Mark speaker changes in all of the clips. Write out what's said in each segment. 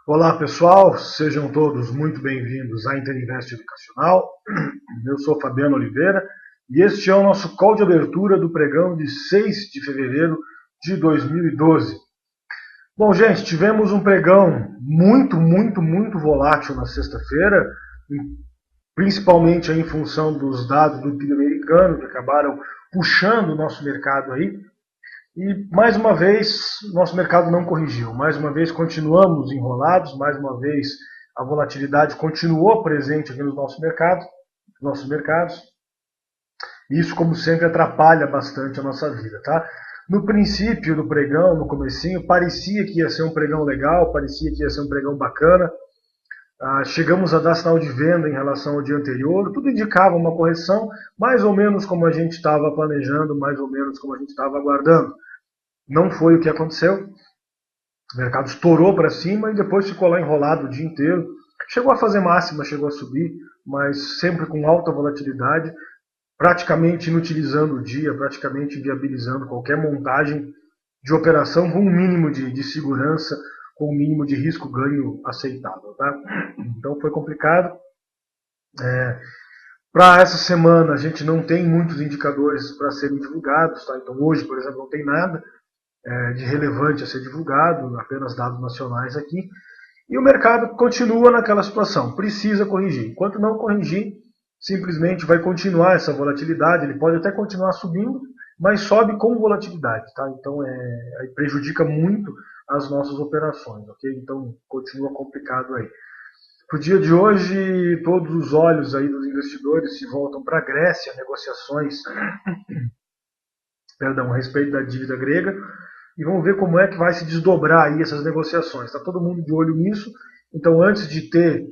Speaker 1: Olá pessoal, sejam todos muito bem-vindos à Interinvest Educacional. Eu sou Fabiano Oliveira e este é o nosso call de abertura do pregão de 6 de fevereiro de 2012. Bom, gente, tivemos um pregão muito volátil na sexta-feira, principalmente em função dos dados do PIB americano, que acabaram puxando o nosso mercado aí. E, mais uma vez, nosso mercado não corrigiu. Mais uma vez, continuamos enrolados. Mais uma vez, a volatilidade continuou presente aqui nos nossos mercados. Isso, como sempre, atrapalha bastante a nossa vida, tá? No princípio do pregão, no comecinho, parecia que ia ser um pregão legal, parecia que ia ser um pregão bacana. Chegamos a dar sinal de venda em relação ao dia anterior. Tudo indicava uma correção, mais ou menos como a gente estava planejando, mais ou menos como a gente estava aguardando. Não foi o que aconteceu. O mercado estourou para cima e depois ficou lá enrolado o dia inteiro. Chegou a fazer máxima, chegou a subir, mas sempre com alta volatilidade, praticamente inutilizando o dia, praticamente inviabilizando qualquer montagem de operação com um mínimo de segurança, com um mínimo de risco-ganho aceitável. Tá? Então foi complicado. Para essa semana a gente não tem muitos indicadores para serem divulgados. Tá? Então hoje, por exemplo, não tem nada de relevante a ser divulgado, apenas dados nacionais aqui, e o mercado continua naquela situação, precisa corrigir. Enquanto não corrigir, simplesmente vai continuar essa volatilidade, ele pode até continuar subindo, mas sobe com volatilidade, tá? Então aí prejudica muito as nossas operações, ok? Então continua complicado aí. Para o dia de hoje, todos os olhos aí dos investidores se voltam para a Grécia, negociações, a respeito da dívida grega, e vamos ver como é que vai se desdobrar aí essas negociações. Está todo mundo de olho nisso, então antes de ter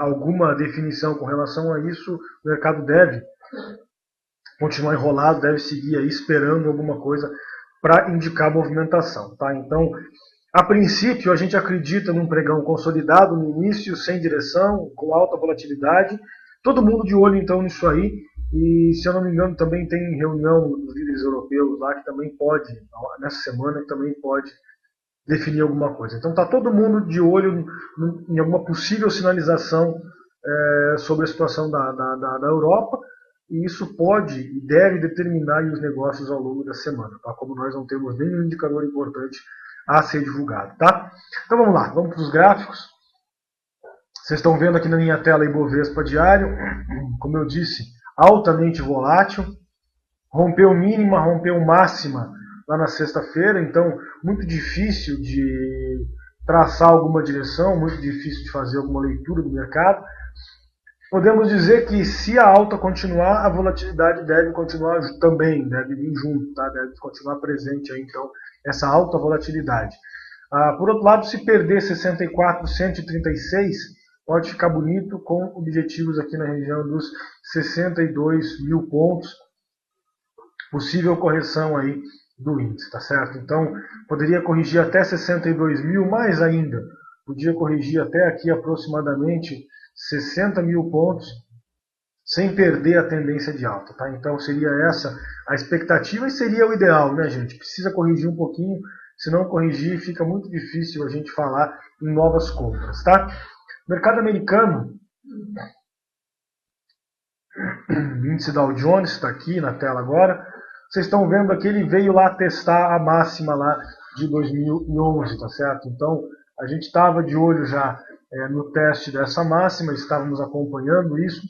Speaker 1: alguma definição com relação a isso, o mercado deve continuar enrolado, deve seguir aí esperando alguma coisa para indicar movimentação. Tá? Então, a princípio, a gente acredita num pregão consolidado no início, sem direção, com alta volatilidade. Todo mundo de olho então nisso aí. E, se eu não me engano, também tem reunião dos líderes europeus lá que também pode, nessa semana, que também pode definir alguma coisa. Então está todo mundo de olho em alguma possível sinalização sobre a situação da Europa, e isso pode e deve determinar os negócios ao longo da semana, tá? Como nós não temos nenhum indicador importante a ser divulgado. Tá? Então vamos lá, vamos para os gráficos. Vocês estão vendo aqui na minha tela Ibovespa diário, como eu disse, altamente volátil, rompeu mínima, rompeu máxima lá na sexta-feira, então muito difícil de traçar alguma direção, muito difícil de fazer alguma leitura do mercado. Podemos dizer que se a alta continuar, a volatilidade deve continuar também, deve vir junto, tá? Deve continuar presente aí, então, essa alta volatilidade. Por outro lado, se perder 64,136, pode ficar bonito, com objetivos aqui na região dos 62 mil pontos, possível correção aí do índice, tá certo? Então, poderia corrigir até 62 mil, mais ainda, podia corrigir até aqui aproximadamente 60 mil pontos, sem perder a tendência de alta, tá? Então, seria essa a expectativa e seria o ideal, né, gente? Precisa corrigir um pouquinho, se não corrigir, fica muito difícil a gente falar em novas compras, tá? Mercado americano, o índice Dow Jones está aqui na tela agora. Vocês estão vendo aqui, ele veio lá testar a máxima lá de 2011, tá certo? Então, a gente estava de olho já no teste dessa máxima, estávamos acompanhando isso.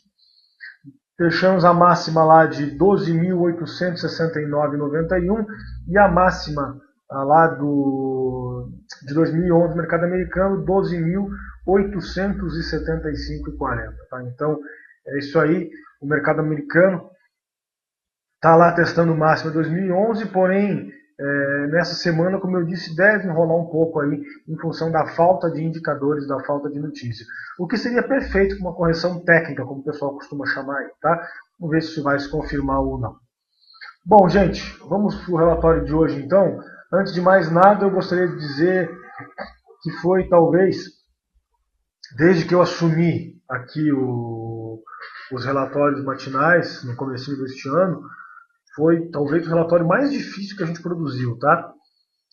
Speaker 1: Fechamos a máxima lá de 12.869,91 e a máxima lá de 2011 no mercado americano, 12.875,40. Tá? Então, é isso aí. O mercado americano está lá testando o máximo de 2011, porém, nessa semana, como eu disse, deve enrolar um pouco aí em função da falta de indicadores, da falta de notícia. O que seria perfeito com uma correção técnica, como o pessoal costuma chamar aí, tá? Vamos ver se isso vai se confirmar ou não. Bom, gente, vamos para o relatório de hoje então. Antes de mais nada, eu gostaria de dizer que foi talvez, desde que eu assumi aqui os relatórios matinais, no começo deste ano, foi talvez o relatório mais difícil que a gente produziu, tá?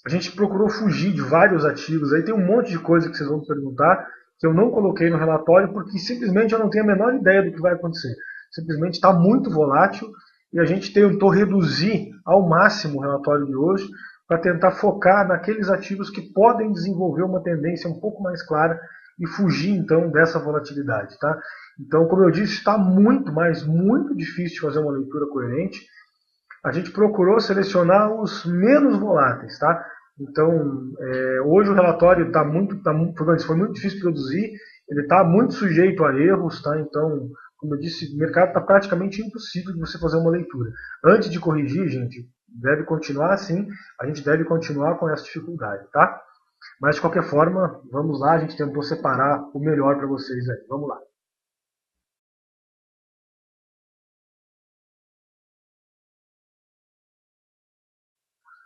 Speaker 1: a gente procurou fugir de vários ativos. Aí tem um monte de coisa que vocês vão me perguntar que eu não coloquei no relatório porque simplesmente eu não tenho a menor ideia do que vai acontecer. Simplesmente está muito volátil e a gente tentou reduzir ao máximo o relatório de hoje para tentar focar naqueles ativos que podem desenvolver uma tendência um pouco mais clara e fugir então dessa volatilidade, tá? Então, como eu disse, está muito, mas muito difícil fazer uma leitura coerente. A gente procurou selecionar os menos voláteis, tá? Então, hoje o relatório foi muito difícil de produzir, ele está muito sujeito a erros, tá? Então, como eu disse, o mercado está praticamente impossível de você fazer uma leitura. Antes de corrigir, gente, deve continuar assim, a gente deve continuar com essa dificuldade, tá? Mas de qualquer forma, vamos lá, a gente tentou separar o melhor para vocês aí. Vamos lá.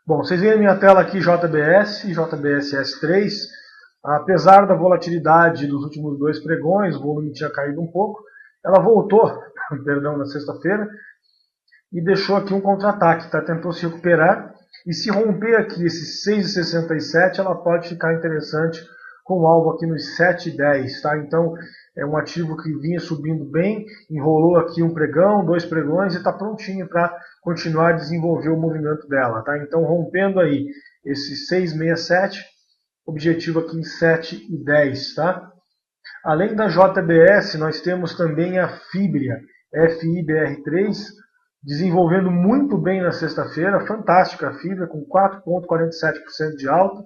Speaker 1: Bom, vocês veem a minha tela aqui JBS e JBS S3. Apesar da volatilidade dos últimos dois pregões, o volume tinha caído um pouco, ela voltou, perdão, na sexta-feira e deixou aqui um contra-ataque, tá? Tentou se recuperar e se romper aqui esses 6,67, ela pode ficar interessante com alvo aqui nos 7,10, tá? Então é um ativo que vinha subindo bem, enrolou aqui um pregão, dois pregões e está prontinho para continuar a desenvolver o movimento dela, tá? Então rompendo aí esse 6,67, objetivo aqui em 7,10, tá? Além da JBS, nós temos também a Fibria, FIBR3, desenvolvendo muito bem na sexta-feira, fantástica a Fibria, com 4,47% de alta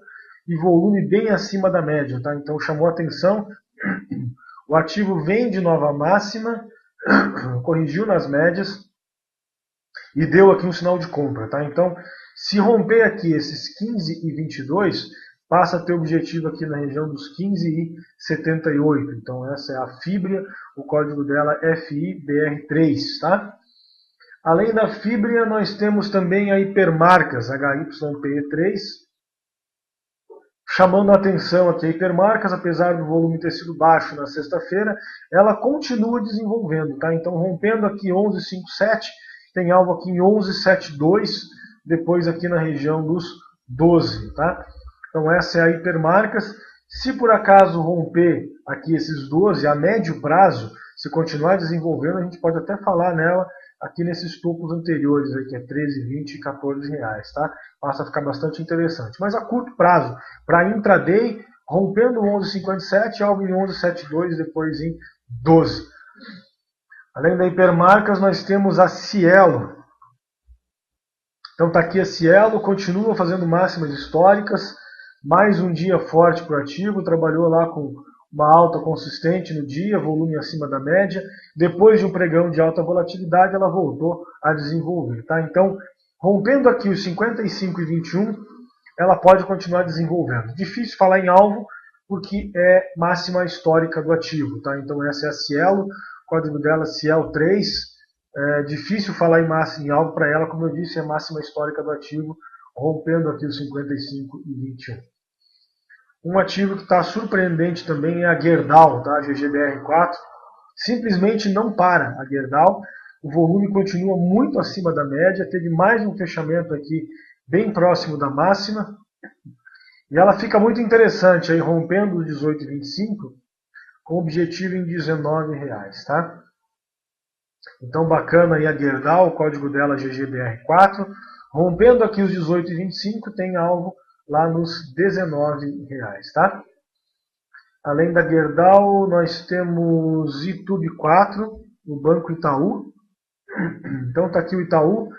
Speaker 1: e volume bem acima da média, tá? Então chamou a atenção, o ativo vem de nova máxima, corrigiu nas médias e deu aqui um sinal de compra, tá? Então, se romper aqui esses 15,22, passa a ter objetivo aqui na região dos 15,78. Então essa é a Fibria, o código dela é FIBR3, tá? Além da Fibria, nós temos também a Hipermarcas, HYPE3, chamando a atenção aqui. A Hipermarcas, apesar do volume ter sido baixo na sexta-feira, ela continua desenvolvendo, tá? Então rompendo aqui 11,57, tem alvo aqui em 11,72, depois aqui na região dos 12, tá? Então essa é a Hipermarcas. Se por acaso romper aqui esses 12 a médio prazo, se continuar desenvolvendo, a gente pode até falar nela aqui nesses topos anteriores, aí, que é 13, 20 e 14 reais, tá? Passa a ficar bastante interessante. Mas a curto prazo, para intraday, rompendo 11,57, alvo em 11,72, depois em 12. Além da Hipermarcas, nós temos a Cielo. Então está aqui a Cielo, continua fazendo máximas históricas, mais um dia forte para o ativo, trabalhou lá com uma alta consistente no dia, volume acima da média. Depois de um pregão de alta volatilidade, ela voltou a desenvolver, tá? Então, rompendo aqui os 55,21, ela pode continuar desenvolvendo. Difícil falar em alvo, porque é máxima histórica do ativo, tá? Então essa é a Cielo, o código dela é Ciel3. É difícil falar em alvo para ela, como eu disse, é máxima histórica do ativo, rompendo aqui os 55,21. Um ativo que está surpreendente também é a Gerdau, tá? GGBR4. Simplesmente não para a Gerdau. O volume continua muito acima da média. Teve mais um fechamento aqui bem próximo da máxima. E ela fica muito interessante aí, rompendo os 18,25 com objetivo em R$19, tá? Então bacana aí a Gerdau, o código dela é GGBR4. Rompendo aqui os 18,25 tem alvo lá nos R$19, tá? Além da Gerdau, nós temos Itube4, o Banco Itaú. Então está aqui o Itaú,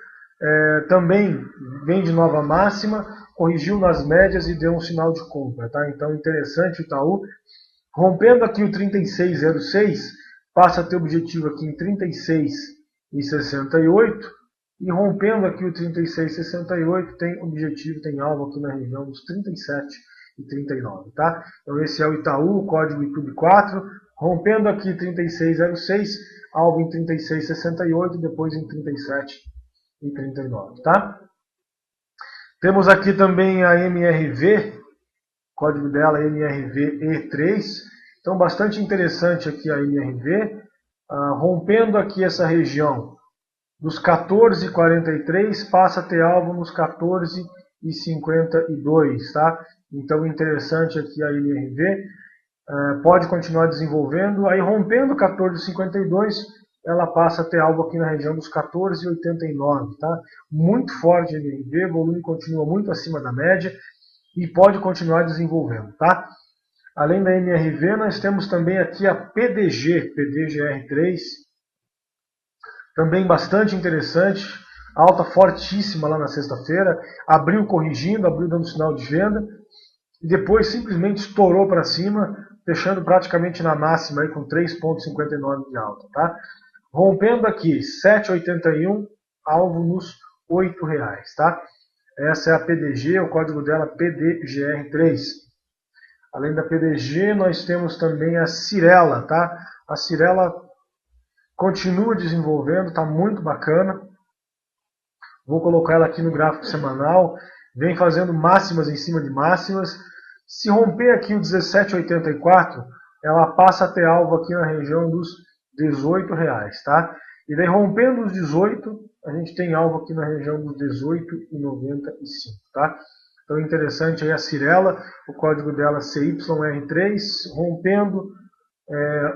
Speaker 1: também vem de nova máxima, corrigiu nas médias e deu um sinal de compra, tá? Então interessante o Itaú. Rompendo aqui o 36,06, passa a ter objetivo aqui em 36,68. E rompendo aqui o 36,68, tem objetivo, tem alvo aqui na região dos 37,39, tá? Então esse é o Itaú, o código Itube4, rompendo aqui 36,06, alvo em 36,68, depois em 37,39, tá? Temos aqui também a MRV, código dela é MRVE3, então bastante interessante aqui a MRV, rompendo aqui essa região dos 14,43, passa a ter alvo nos 14,25, 14,52, tá? Então interessante aqui a MRV, pode continuar desenvolvendo, aí rompendo 14,52, ela passa a ter algo aqui na região dos 14,89, tá? Muito forte a MRV, o volume continua muito acima da média e pode continuar desenvolvendo, tá? Além da MRV, nós temos também aqui a PDG, PDGR3, também bastante interessante, alta fortíssima lá na sexta-feira, abriu corrigindo, abriu dando sinal de venda, e depois simplesmente estourou para cima, fechando praticamente na máxima aí com 3,59 de alta, tá? Rompendo aqui 7,81, alvo nos R$ 8,00, tá? Essa é a PDG, o código dela PDGR3. Além da PDG, nós temos também a Cyrela, tá? A Cyrela continua desenvolvendo, está muito bacana. Vou colocar ela aqui no gráfico semanal. Vem fazendo máximas em cima de máximas. Se romper aqui o 17,84, ela passa a ter alvo aqui na região dos R$ 18,00, tá? E daí rompendo os 18, a gente tem alvo aqui na região dos 18,95, tá? Então interessante aí a Cyrela, o código dela CYR3, rompendo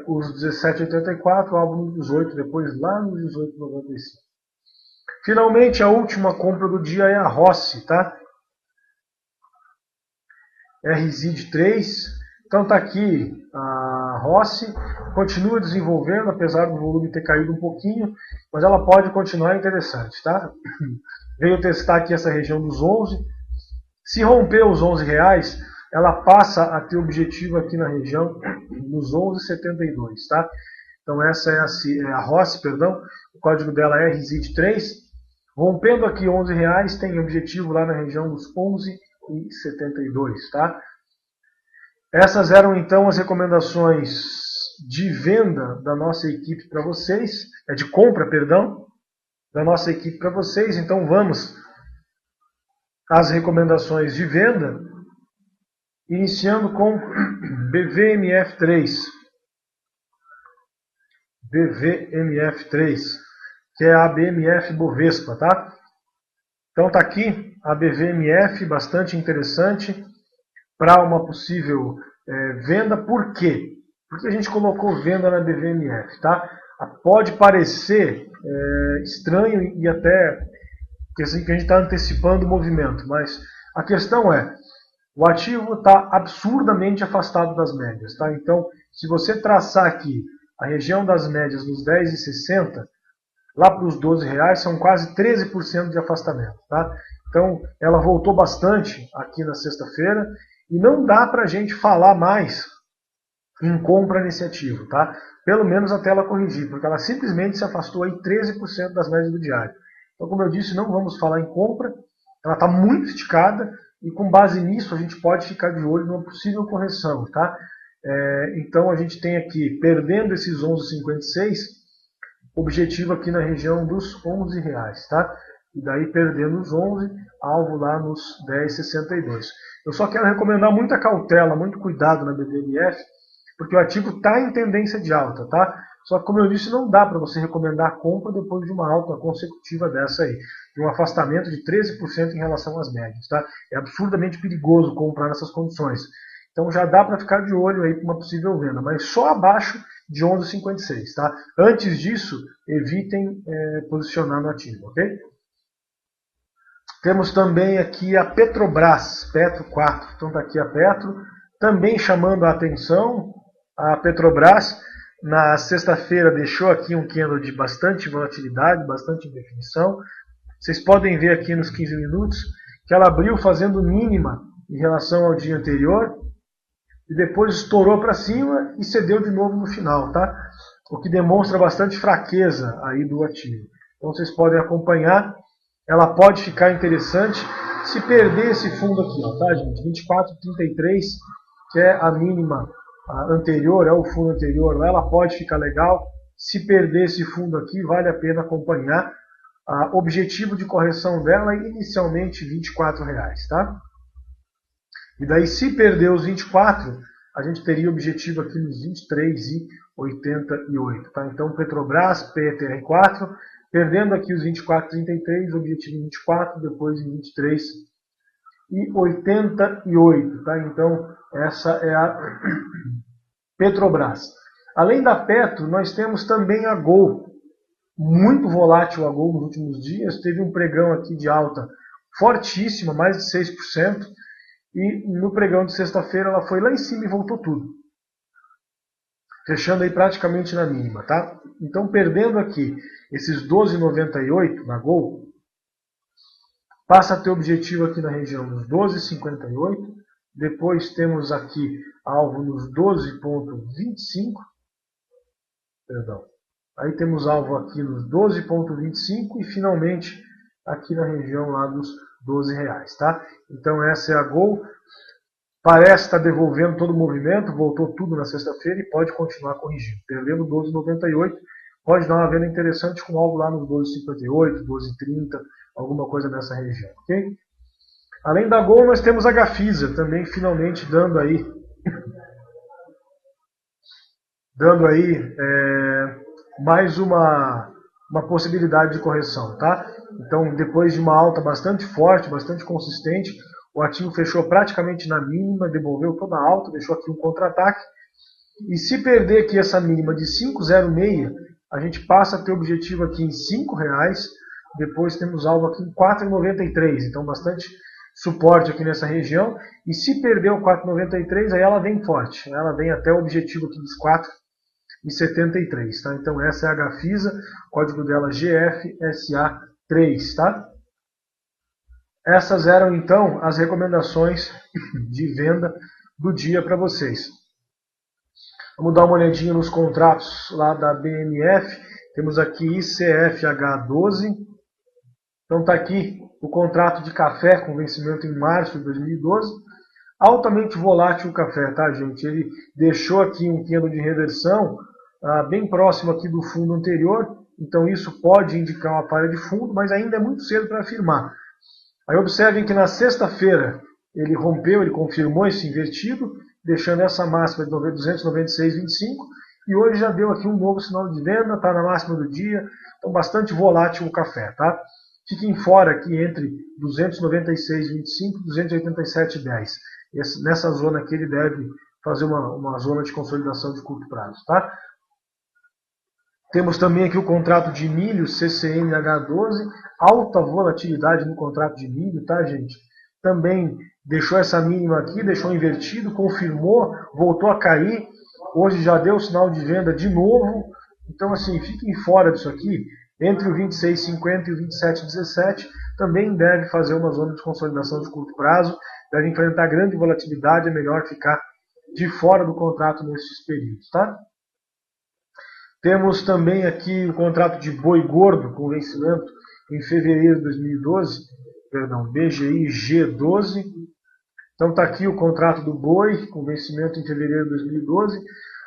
Speaker 1: os 17,84, alvo no 18, depois lá nos 18,95. Finalmente, a última compra do dia é a Rossi, tá? RZID3. Então tá aqui a Rossi, continua desenvolvendo, apesar do volume ter caído um pouquinho, mas ela pode continuar interessante, tá? Veio testar aqui essa região dos 11. Se romper os R$11, ela passa a ter objetivo aqui na região dos 11,72, tá? Então essa é a Rossi, perdão, o código dela é RZID3. Rompendo aqui R$11, tem objetivo lá na região dos 11,72, tá? Essas eram então as recomendações de venda da nossa equipe para vocês, de compra, perdão, da nossa equipe para vocês. Então vamos às recomendações de venda, iniciando com BVMF3. BVMF3, que é a BMF Bovespa, tá? Então tá aqui a BVMF, bastante interessante para uma possível venda. Por quê? Porque a gente colocou venda na BVMF, tá? Pode parecer estranho e até que a gente está antecipando o movimento, mas a questão é, o ativo está absurdamente afastado das médias, tá? Então, se você traçar aqui a região das médias nos 10,60, lá para os R$12, são quase 13% de afastamento, tá? Então, ela voltou bastante aqui na sexta-feira e não dá para a gente falar mais em compra nesse ativo, tá? Pelo menos até ela corrigir, porque ela simplesmente se afastou aí 13% das médias do diário. Então, como eu disse, não vamos falar em compra, ela está muito esticada e com base nisso a gente pode ficar de olho numa possível correção, tá? Então a gente tem aqui, perdendo esses 11,56, objetivo aqui na região dos R$11, tá? E daí perdendo os 11, alvo lá nos 10,62. Eu só quero recomendar muita cautela, muito cuidado na BVMF, porque o ativo está em tendência de alta, tá? Só que, como eu disse, não dá para você recomendar a compra depois de uma alta consecutiva dessa aí, de um afastamento de 13% em relação às médias, tá? É absurdamente perigoso comprar nessas condições. Então já dá para ficar de olho aí para uma possível venda, mas só abaixo de 11,56, tá? Antes disso, evitem posicionar no ativo, ok? Temos também aqui a Petrobras, Petro 4. Então está aqui a Petro, também chamando a atenção. A Petrobras, na sexta-feira, deixou aqui um candle de bastante volatilidade, bastante indefinição. Vocês podem ver aqui nos 15 minutos que ela abriu fazendo mínima em relação ao dia anterior e depois estourou para cima e cedeu de novo no final, tá? O que demonstra bastante fraqueza aí do ativo. Então vocês podem acompanhar. Ela pode ficar interessante se perder esse fundo aqui, ó, tá, gente? 24,33, que é a mínima anterior, é o fundo anterior, ela pode ficar legal. Se perder esse fundo aqui, vale a pena acompanhar. Objetivo de correção dela é inicialmente R$24, tá? E daí, se perder os 24, a gente teria objetivo aqui nos 23,88, tá? Então, Petrobras, PTR4, perdendo aqui os 24,33, objetivo em 24, depois em 23 1,88, tá? Então, essa é a Petrobras. Além da Petro, nós temos também a Gol. Muito volátil a Gol nos últimos dias. Teve um pregão aqui de alta fortíssima, mais de 6%. E no pregão de sexta-feira ela foi lá em cima e voltou tudo. Fechando aí praticamente na mínima, tá? Então, perdendo aqui esses 12,98 na Gol, passa a ter objetivo aqui na região dos 12,58. Depois temos aqui alvo nos 12,25. Perdão. Aí temos alvo aqui nos 12,25 e finalmente aqui na região lá dos R$12, tá? Então essa é a Gol. Parece estar devolvendo todo o movimento, voltou tudo na sexta-feira e pode continuar corrigindo. Perdendo 12,98, pode dar uma venda interessante com algo lá nos 12,58, 12,30, alguma coisa nessa região, ok? Além da Gol, nós temos a Gafisa também finalmente dando aí mais uma possibilidade de correção, tá? Então, depois de uma alta bastante forte, bastante consistente, o ativo fechou praticamente na mínima, devolveu toda a alta, deixou aqui um contra-ataque. E se perder aqui essa mínima de 5,06, a gente passa a ter objetivo aqui em R$5, depois temos alvo aqui em 4,93, então bastante suporte aqui nessa região. E se perder o 4,93, aí ela vem forte, ela vem até o objetivo aqui dos 4,73, tá? Então essa é a Gafisa, código dela GFSA3, tá? Essas eram então as recomendações de venda do dia para vocês. Vamos dar uma olhadinha nos contratos lá da BMF. Temos aqui ICFH12. Então está aqui o contrato de café com vencimento em março de 2012. Altamente volátil o café, tá, gente? Ele deixou aqui um candle de reversão bem próximo aqui do fundo anterior. Então isso pode indicar uma falha de fundo, mas ainda é muito cedo para afirmar. Aí observem que na sexta-feira ele rompeu, ele confirmou esse invertido, deixando essa máxima de 296,25, e hoje já deu aqui um novo sinal de venda, está na máxima do dia, então bastante volátil o café, tá? Fiquem fora aqui entre 296,25 e 287,10. Nessa zona aqui ele deve fazer uma zona de consolidação de curto prazo, tá? Temos também aqui o contrato de milho CCNH12, alta volatilidade no contrato de milho, tá, gente? Também deixou essa mínima aqui, deixou invertido, confirmou, voltou a cair, hoje já deu sinal de venda de novo. Então, assim, fiquem fora disso aqui, entre o 26,50 e o 27,17, também deve fazer uma zona de consolidação de curto prazo, deve enfrentar grande volatilidade, é melhor ficar de fora do contrato nesses períodos, tá? Temos também aqui o contrato de boi gordo com vencimento em fevereiro de 2012, perdão, BGI G12. Então está aqui o contrato do boi com vencimento em fevereiro de 2012.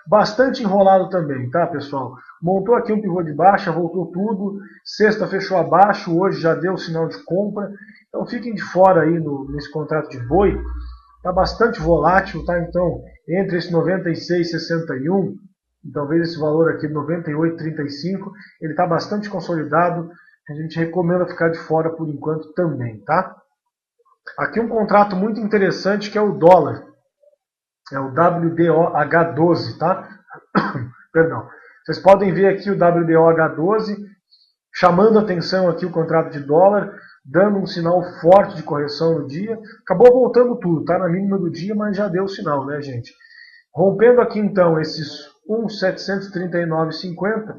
Speaker 1: Bastante enrolado também, tá, pessoal? Montou aqui um pivô de baixa, voltou tudo. Sexta fechou abaixo, hoje já deu sinal de compra. Então fiquem de fora aí nesse contrato de boi. Está bastante volátil, tá? Então, entre esse 96,61 e talvez esse valor aqui de 98,35, ele está bastante consolidado. A gente recomenda ficar de fora por enquanto também, tá? Aqui um contrato muito interessante que é o dólar. É o WDOH12, tá? Perdão. Vocês podem ver aqui o WDOH12 chamando a atenção aqui o contrato de dólar, dando um sinal forte de correção no dia. Acabou voltando tudo, tá na mínima do dia, mas já deu o sinal, né, gente? Rompendo aqui então esses 1.739,50, a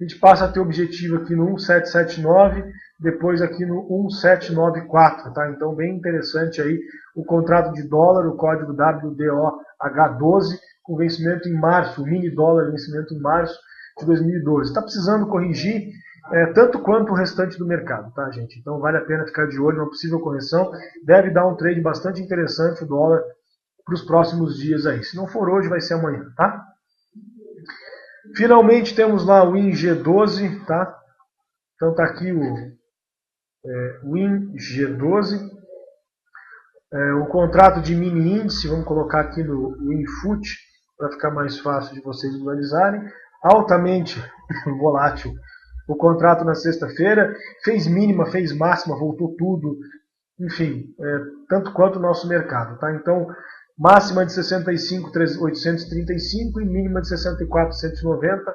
Speaker 1: gente passa a ter objetivo aqui no 1.779, depois aqui no 1.794, tá? Então bem interessante aí o contrato de dólar, o código WDOH12, com vencimento em março, o mini dólar vencimento em março de 2012. Está precisando corrigir tanto quanto o restante do mercado, tá, gente? Então vale a pena ficar de olho numa possível correção. Deve dar um trade bastante interessante o dólar para os próximos dias aí. Se não for hoje, vai ser amanhã, tá? Finalmente temos lá o WIN-G12, tá? Então tá aqui o WIN-G12. O contrato de mini índice, vamos colocar aqui no WINFUT, para ficar mais fácil de vocês visualizarem. Altamente volátil o contrato na sexta-feira, fez mínima, fez máxima, voltou tudo. enfim, tanto quanto o nosso mercado. Tá? Então, máxima de 65.835 e mínima de 64.190.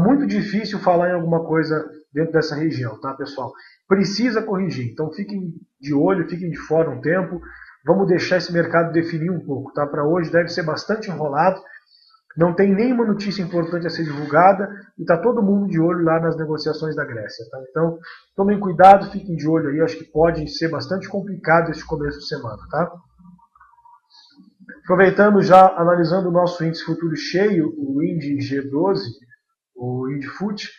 Speaker 1: Muito difícil falar em alguma coisa dentro dessa região, tá, pessoal? Precisa corrigir, então fiquem de olho, fiquem de fora um tempo. Vamos deixar esse mercado definir um pouco, tá? Para hoje deve ser bastante enrolado. Não tem nenhuma notícia importante a ser divulgada e está todo mundo de olho lá nas negociações da Grécia. Tá? Então, tomem cuidado, fiquem de olho aí. Acho que pode ser bastante complicado esse começo de semana. Tá? Aproveitando já, analisando o nosso índice futuro cheio, o INDE G12, o INDE FUT,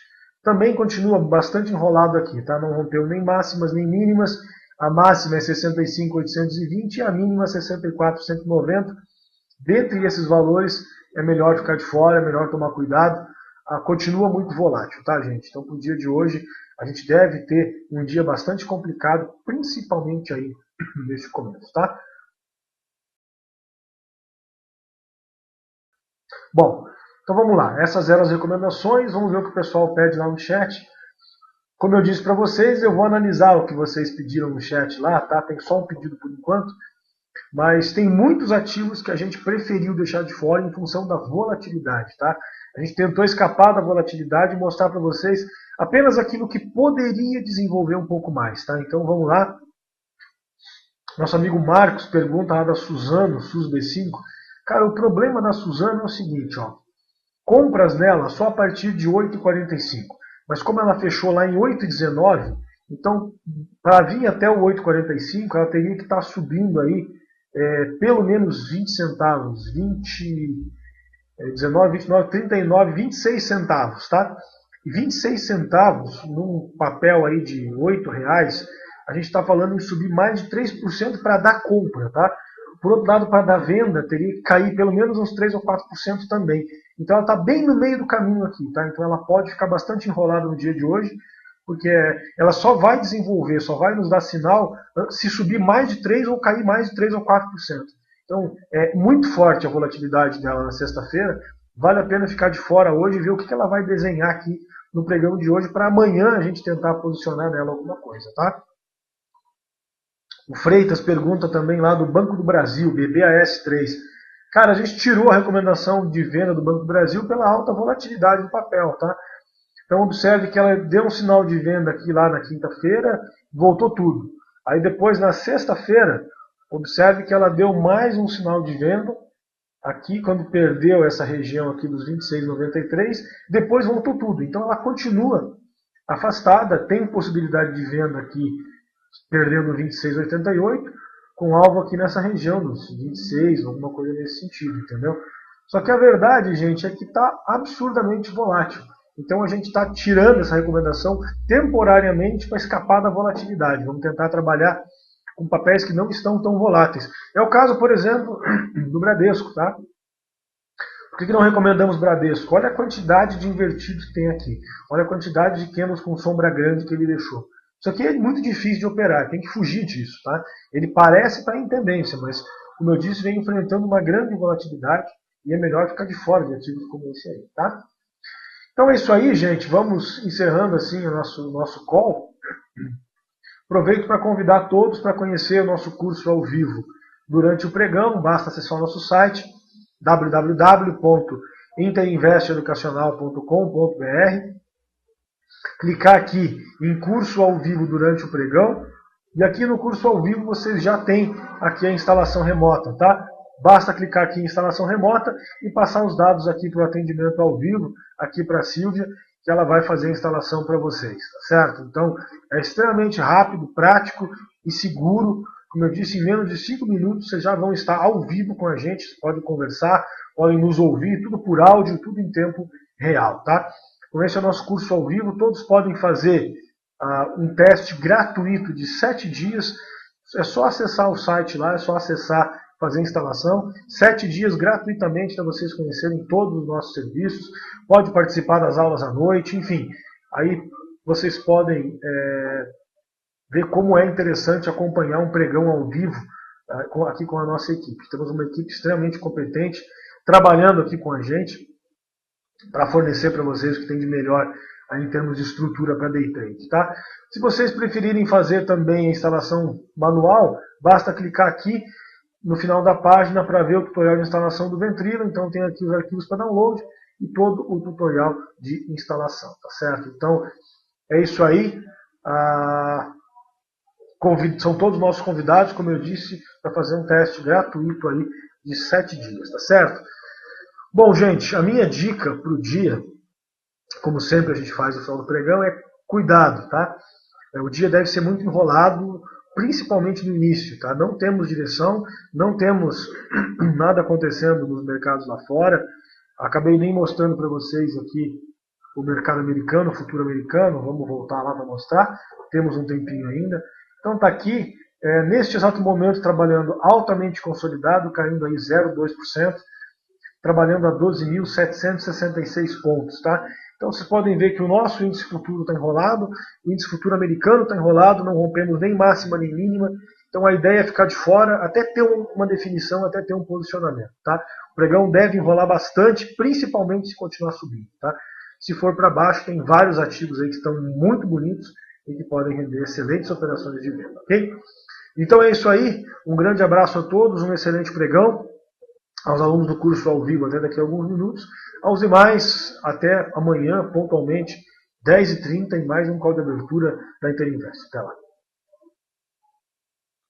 Speaker 1: também continua bastante enrolado aqui. Tá? Não rompeu nem máximas nem mínimas. A máxima é 65.820 e a mínima 64.190. Dentre esses valores, é melhor ficar de fora, é melhor tomar cuidado. Continua muito volátil, tá, gente? Então, para o dia de hoje, a gente deve ter um dia bastante complicado, principalmente aí nesse começo, tá? Bom, então vamos lá. Essas eram as recomendações. Vamos ver o que o pessoal pede lá no chat. Como eu disse para vocês, eu vou analisar o que vocês pediram no chat lá, tá? Tem só um pedido por enquanto. Mas tem muitos ativos que a gente preferiu deixar de fora em função da volatilidade. Tá? A gente tentou escapar da volatilidade e mostrar para vocês apenas aquilo que poderia desenvolver um pouco mais. Tá? Então vamos lá. Nosso amigo Marcos pergunta lá da Suzano, SUSB5. Cara, o problema da Suzano é o seguinte, ó. Compras nela só a partir de 8,45. Mas como ela fechou lá em 8,19, então para vir até o 8,45 ela teria que estar subindo aí pelo menos 20 centavos, 19, 29, 39, 26 centavos, tá? E 26 centavos num papel aí de R$8, a gente está falando em subir mais de 3% para dar compra, tá? Por outro lado, para dar venda, teria que cair pelo menos uns 3 ou 4% também. Então ela está bem no meio do caminho aqui, tá? Então ela pode ficar bastante enrolada no dia de hoje, porque ela só vai desenvolver, só vai nos dar sinal se subir mais de 3 ou cair mais de 3 ou 4%. Então, é muito forte a volatilidade dela na sexta-feira. Vale a pena ficar de fora hoje e ver o que ela vai desenhar aqui no pregão de hoje para amanhã a gente tentar posicionar nela alguma coisa, tá? O Freitas pergunta também lá do Banco do Brasil, BBAS3. Cara, a gente tirou a recomendação de venda do Banco do Brasil pela alta volatilidade do papel, tá? Então observe que ela deu um sinal de venda aqui lá na quinta-feira, voltou tudo. Aí depois na sexta-feira, observe que ela deu mais um sinal de venda, aqui quando perdeu essa região aqui dos 26,93, depois voltou tudo. Então ela continua afastada, tem possibilidade de venda aqui, perdendo 26,88, com alvo aqui nessa região dos 26, alguma coisa nesse sentido, entendeu? Só que a verdade, gente, é que está absurdamente volátil. Então a gente está tirando essa recomendação temporariamente para escapar da volatilidade. Vamos tentar trabalhar com papéis que não estão tão voláteis. É o caso, por exemplo, do Bradesco. Tá? Por que não recomendamos Bradesco? Olha a quantidade de invertidos que tem aqui. Olha a quantidade de candles com sombra grande que ele deixou. Isso aqui é muito difícil de operar, tem que fugir disso. Tá? Ele parece estar em tendência, mas, como eu disse, vem enfrentando uma grande volatilidade e é melhor ficar de fora de ativos como esse aí. Tá? Então é isso aí, gente. Vamos encerrando assim o nosso call. Aproveito para convidar todos para conhecer o nosso curso ao vivo durante o pregão. Basta acessar o nosso site www.interinvesteeducacional.com.br, clicar aqui em curso ao vivo durante o pregão. E aqui no curso ao vivo vocês já têm aqui a instalação remota, tá? Basta clicar aqui em instalação remota e passar os dados aqui para o atendimento ao vivo, aqui para a Silvia, que ela vai fazer a instalação para vocês, tá certo? Então, é extremamente rápido, prático e seguro. Como eu disse, em menos de 5 minutos vocês já vão estar ao vivo com a gente, vocês podem conversar, podem nos ouvir, tudo por áudio, tudo em tempo real, tá? Então, esse é o nosso curso ao vivo, todos podem fazer um teste gratuito de 7 dias, é só acessar o site lá, é só acessar, fazer a instalação, 7 dias gratuitamente para vocês conhecerem todos os nossos serviços, pode participar das aulas à noite, enfim, aí vocês podem ver como é interessante acompanhar um pregão ao vivo aqui com a nossa equipe. Temos uma equipe extremamente competente, trabalhando aqui com a gente, para fornecer para vocês o que tem de melhor aí em termos de estrutura para day trade, tá? Se vocês preferirem fazer também a instalação manual, basta clicar aqui no final da página para ver o tutorial de instalação do Ventrilo. Então tem aqui os arquivos para download e todo o tutorial de instalação, tá certo? Então é isso aí. São todos nossos convidados, como eu disse, para fazer um teste gratuito aí de 7 dias, tá certo? Bom, gente, a minha dica para o dia, como sempre a gente faz no final do pregão, é cuidado, tá? O dia deve ser muito enrolado, principalmente no início, tá? Não temos direção, não temos nada acontecendo nos mercados lá fora. Acabei nem mostrando para vocês aqui o mercado americano, o futuro americano. Vamos voltar lá para mostrar. Temos um tempinho ainda. Então está aqui, neste exato momento, trabalhando altamente consolidado, caindo aí 0,2%, trabalhando a 12.766 pontos, tá? Então vocês podem ver que o nosso índice futuro está enrolado, o índice futuro americano está enrolado, não rompemos nem máxima nem mínima. Então a ideia é ficar de fora até ter uma definição, até ter um posicionamento, tá? O pregão deve enrolar bastante, principalmente se continuar subindo, tá? Se for para baixo, tem vários ativos aí que estão muito bonitos e que podem render excelentes operações de venda, ok? Então é isso aí, um grande abraço a todos, um excelente pregão, aos alunos do curso ao vivo até daqui a alguns minutos, aos demais até amanhã, pontualmente, 10h30, em mais um call de abertura da Interinvest. Até lá.